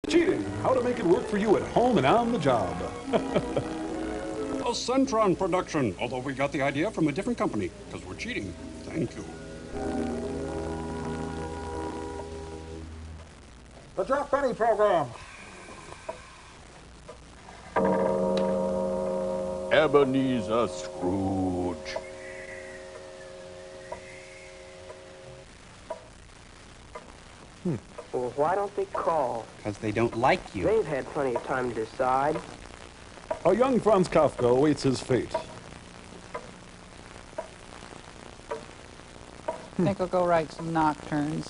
Cheating, how to make it work for you at home and on the job. A Centron production, although we got the idea from a different company, because we're cheating. Thank you. The Jack Benny program. Ebenezer Scrooge. Well, why don't they call? Because they don't like you. They've had plenty of time to decide. A young Franz Kafka awaits his fate. Think I'll go write some nocturnes.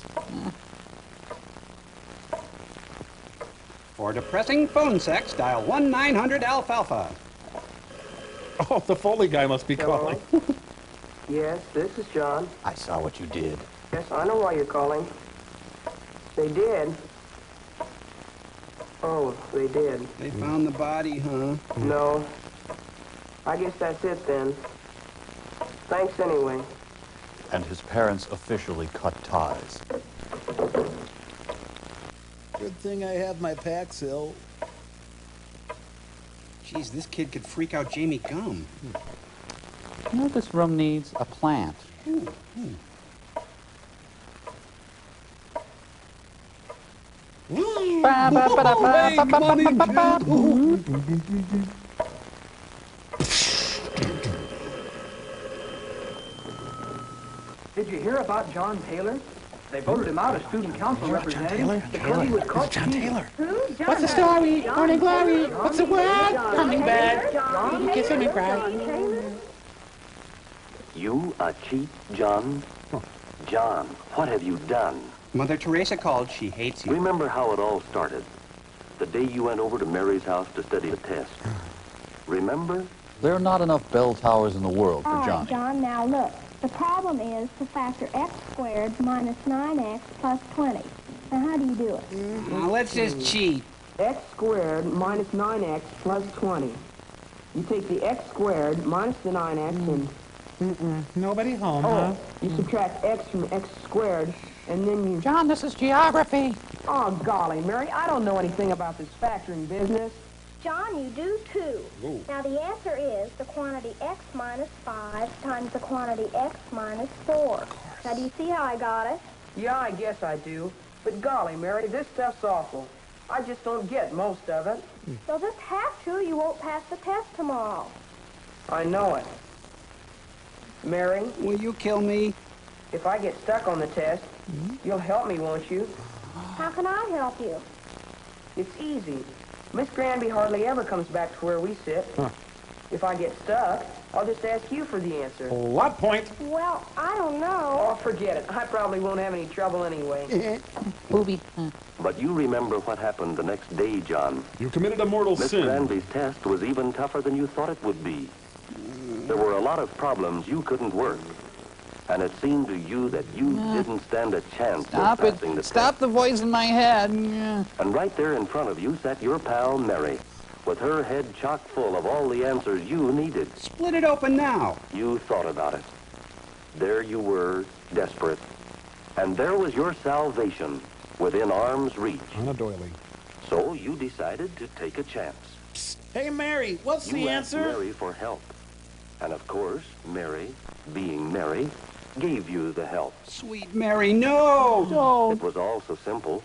For depressing phone sex, dial 1-900-ALFALFA. Oh, the Foley guy must be Hello? calling. Yes, this is John. I saw what you did. Yes, I know why you're calling. They did. Oh, they did. They found the body, huh? No. I guess that's it then. Thanks anyway. And his parents officially cut ties. Good thing I have my Paxil. Geez, this kid could freak out Jamie Gum. You know what this room needs? A plant. Did you hear about John Taylor? They voted him out as student council representative because he was caught cheating. What's the story? Morning glory. What's the word? Coming back. Kiss him and cry. You a cheat, John? John, what have you done? Mother Teresa called. She hates you. Remember how it all started? The day you went over to Mary's house to study the test. Remember? There are not enough bell towers in the world for All right, Johnny. John, now look. The problem is to factor x squared minus 9x plus 20. Now, how do you do it? Now, let's just cheat. X squared minus 9x plus 20. You take the x squared minus the 9x and... Nobody home, Oh, you subtract x from x squared, and then you... John, this is geography. Oh, golly, Mary, I don't know anything about this factoring business. John, you do too. Ooh. Now, the answer is the quantity x minus 5 times the quantity x minus 4. Now, do you see how I got it? Yeah, I guess I do. But golly, Mary, this stuff's awful. I just don't get most of it. You'll just have to. You won't pass the test tomorrow. I know it. Mary, Will you kill me? if I get stuck on the test, you'll help me, won't you? How can I help you? It's easy. Miss Granby hardly ever comes back to where we sit. If I get stuck, I'll just ask you for the answer. What point? Well, I don't know. Oh, forget it. I probably won't have any trouble anyway. Booby. But you remember what happened the next day, John. You committed a mortal Miss sin. Granby's test was even tougher than you thought it would be. There were a lot of problems you couldn't work. And it seemed to you that you didn't stand a chance Stop of passing it. the Stop test. the voice in my head. And right there in front of you sat your pal, Mary, with her head chock full of all the answers you needed. Split it open now. You thought about it. There you were, desperate. And there was your salvation within arm's reach. On a doily. So you decided to take a chance. Hey, Mary, what's You the asked answer? Mary for help. And of course, Mary, being Mary, gave you the help. Sweet Mary, no! It was all so simple.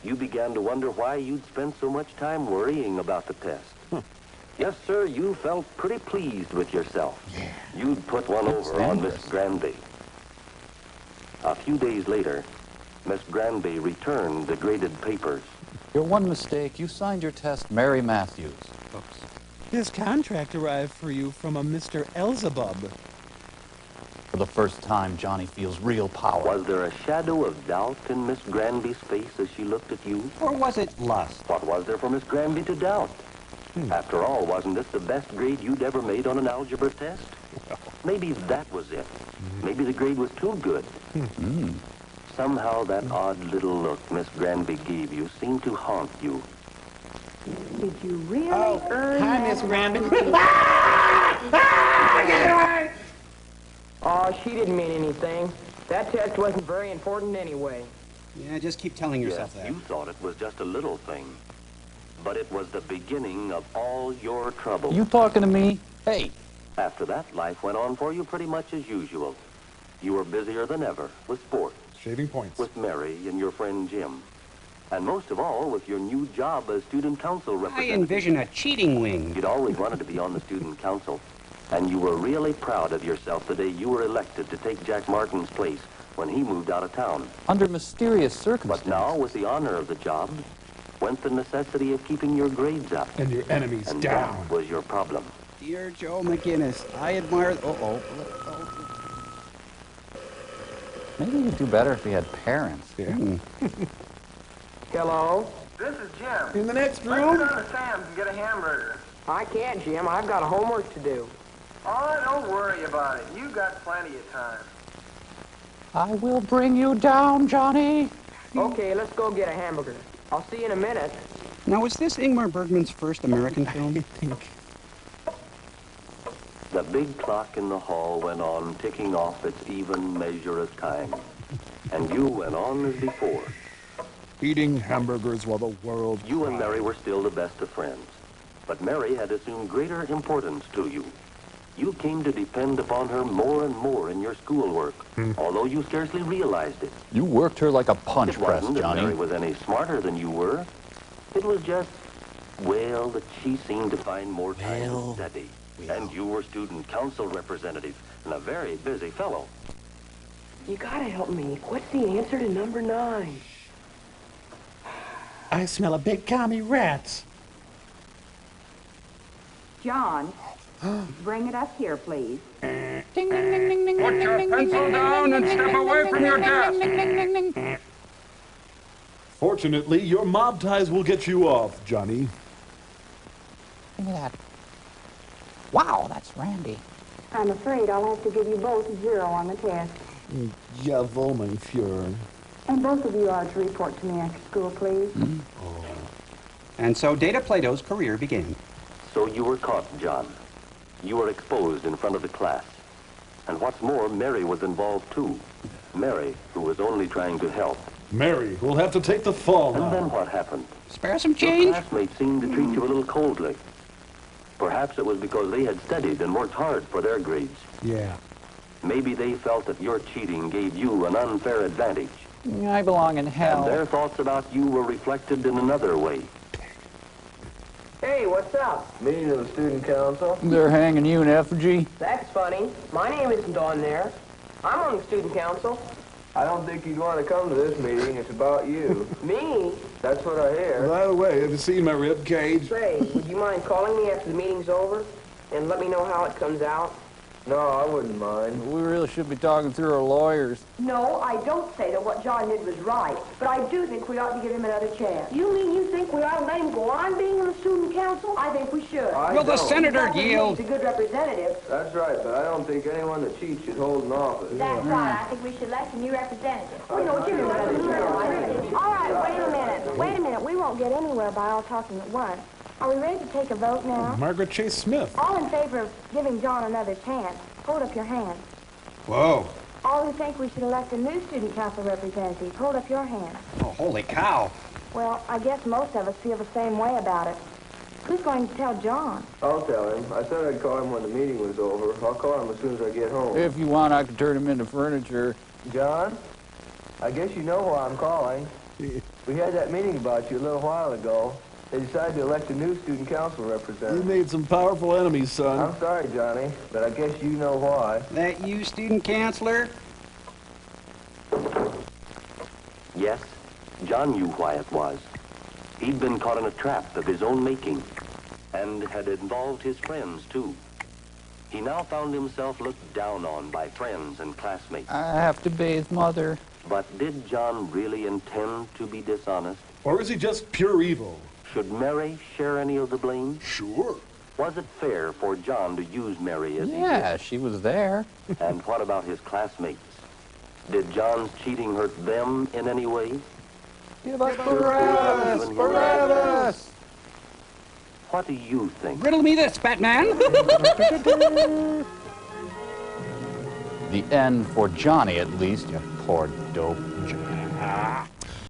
You began to wonder why you'd spent so much time worrying about the test. Yes, sir, you felt pretty pleased with yourself. You'd put one over on Miss Granby. A few days later, Miss Granby returned the graded papers. Your one mistake, you signed your test Mary Matthews. This contract arrived for you from a Mr. Elzebub. For the first time, Johnny feels real power. Was there a shadow of doubt in Miss Granby's face as she looked at you? Or was it lust? What was there for Miss Granby to doubt? After all, wasn't this the best grade you'd ever made on an algebra test? Maybe that was it. Maybe the grade was too good. Somehow that odd little look Miss Granby gave you seemed to haunt you. Did you really earn Hi, that Miss Granby. Oh, she didn't mean anything. That test wasn't very important anyway. Yeah, just keep telling yourself Yes, that. you thought it was just a little thing. But it was the beginning of all your trouble. You talking to me? Hey. After that, life went on for you pretty much as usual. You were busier than ever with sports, Shaving points. with Mary and your friend Jim, and most of all with your new job as student council I representative. envision a cheating wing. You'd always wanted to be on the student council, and you were really proud of yourself the day you were elected to take Jack Martin's place when he moved out of town. Under mysterious circumstances. But now, with the honor of the job, went the necessity of keeping your grades up. And your enemies And down. that was your problem. Dear Joe McGinnis, I admire... Uh-oh. Maybe you'd do better if he had parents. Yeah. Hello? This is Jim. In the next Let's room? go to Sam's and get a hamburger. I can't, Jim. I've got homework to do. Oh, don't worry about it. You got plenty of time. I will bring you down, Johnny. Okay, let's go get a hamburger. I'll see you in a minute. Now, was this Ingmar Bergman's first American film? I think. The big clock in the hall went on ticking off its even measure of time. And you went on as before. Eating hamburgers while the world. You and Mary were still the best of friends. But Mary had assumed greater importance to you. You came to depend upon her more and more in your schoolwork, although you scarcely realized it. You worked her like a punch It press, wasn't that Johnny. Mary was any smarter than you were. It was just, well, that she seemed to find more time to study. And you were student council representative and a very busy fellow. You gotta help me. What's the answer to number 9? I smell a big commie rat. John, bring it up here, please. Ding, ding, ding, ding, ding, Put ding, your ding, pencil ding, down ding, and ding, step ding, away ding, from ding, your ding, desk. ding, ding, ding, ding. Fortunately, your mob ties will get you off, Johnny. Give me that. Wow, that's Randy. I'm afraid I'll have to give you both 0 on the test. Jawohl, mein Führer. And both of you are to report to me after school, please. And so Data Plato's career began. So you were caught, John. You were exposed in front of the class. And what's more, Mary was involved too. Mary, who was only trying to help. Mary will have to take the fall And now. then what happened? Spare some Your change? classmates seemed to treat you a little coldly. Perhaps it was because they had studied and worked hard for their grades. Yeah. Maybe they felt that your cheating gave you an unfair advantage. I belong in hell. And their thoughts about you were reflected in another way. Hey, what's up? Meeting of the student council. They're hanging you in effigy. That's funny. My name isn't on there. I'm on the student council. I don't think you'd want to come to this meeting. It's about you. Me? That's what I hear. By the way, have you seen my rib cage? Say, would you mind calling me after the meeting's over and let me know how it comes out? No, I wouldn't mind. We really should be talking through our lawyers. No, I don't say that what John did was right, but I do think we ought to give him another chance. You mean you think we ought to let him go on being in the student council? I think we should. Will the senator yield? He's a good representative. That's right, but I don't think anyone that cheats should hold an office. That's right. I think we should elect a new representative. Oh, no, give him another chance. All right, wait a minute. Wait a minute. We won't get anywhere by all talking at once. Are we ready to take a vote now? Margaret Chase Smith. All in favor of giving John another chance, hold up your hand. Whoa. All who think we should elect a new student council representative, hold up your hand. Oh, holy cow. Well, I guess most of us feel the same way about it. Who's going to tell John? I'll tell him. I said I'd call him when the meeting was over. I'll call him as soon as I get home. If you want, I can turn him into furniture. John, I guess you know why I'm calling. We had that meeting about you a little while ago. They decided to elect a new student council You representative. made some powerful enemies, son. I'm sorry, Johnny, but I guess you know why. That you, student counselor? Yes, John knew why it was. He'd been caught in a trap of his own making, and had involved his friends, too. He now found himself looked down on by friends and classmates. I have to bathe Mother. But did John really intend to be dishonest? Or is he just pure evil? Should Mary share any of the blame? Sure. Was it fair for John to use Mary as Yeah, she was there. he did? And what about his classmates? Did John's cheating hurt them in any way? Give us Barabbas! Barabbas! What do you think? Riddle me this, Batman. The end for Johnny, at least, you poor dope.